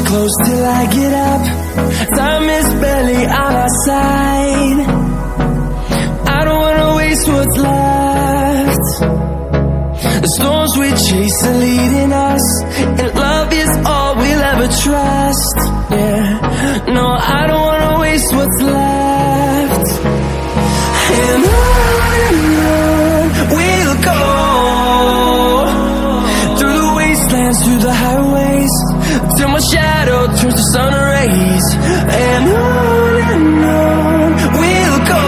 close till I get up. Time is barely on our side. I don't wanna waste what's left. The storms we chase are leading us, and love is all we'll ever trust. Yeah, no, I don't wanna waste what's left. And on we'll go, through the wastelands, through the highways, till my shadow turns to sun rays. And on we'll go,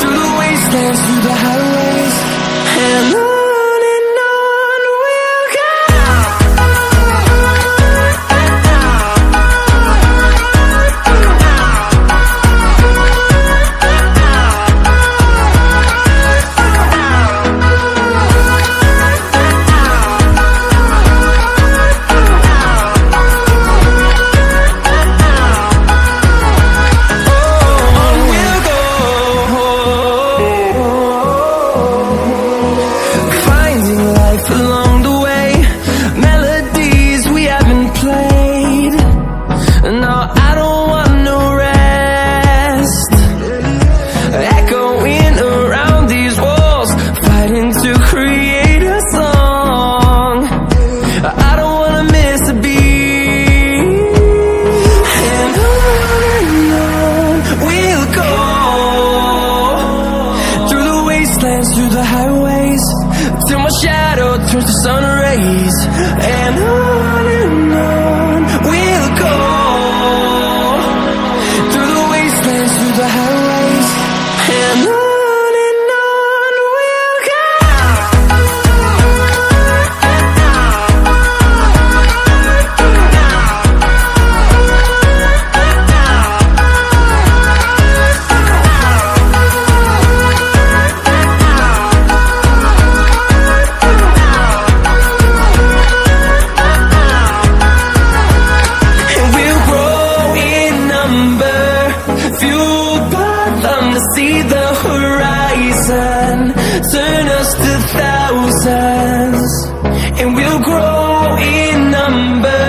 through the wastelands, through the highways, and on we'll go. Through the highways, till my shadow turns to sun rays. And on we'll go, through the wastelands, through the highways, and on we'll go. See the horizon, turn us to thousands, and we'll grow in number,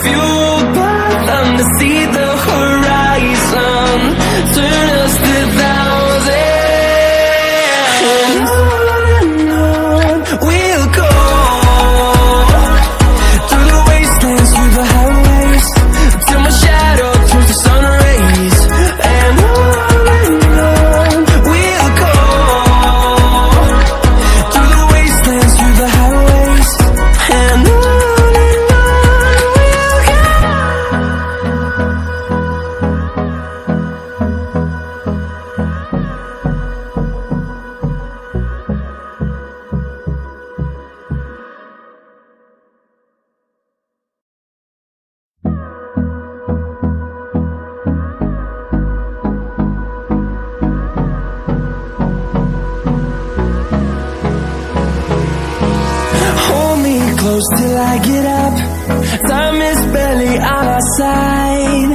fueled by them to see the horizon, turn us to thousands. And on we'll go, through the wastelands, through the highways, till my shadow turns to sun rays. And on close till I get up. Time is barely on our side.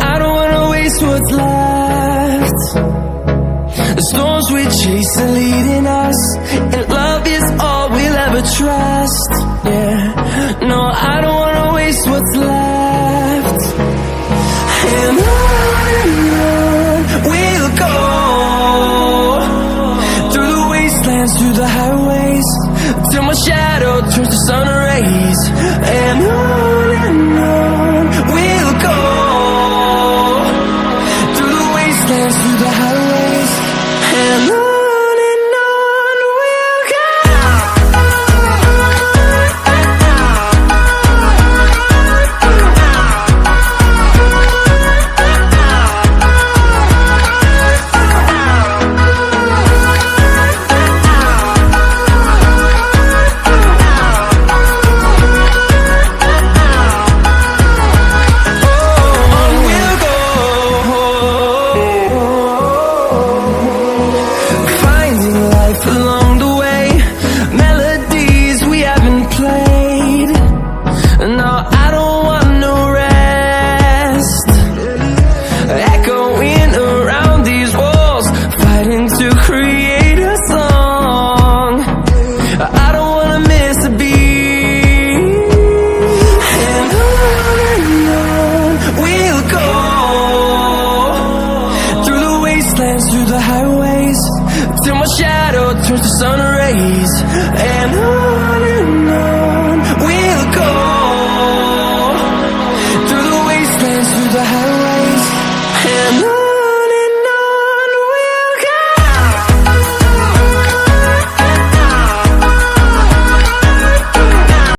I don't wanna waste what's left. The storms we chase are leading us, and love is all we'll ever trust. Yeah, no, I don't wanna waste what's left. And on we'll go, through the wastelands, through the highways, till my shadow turns to sun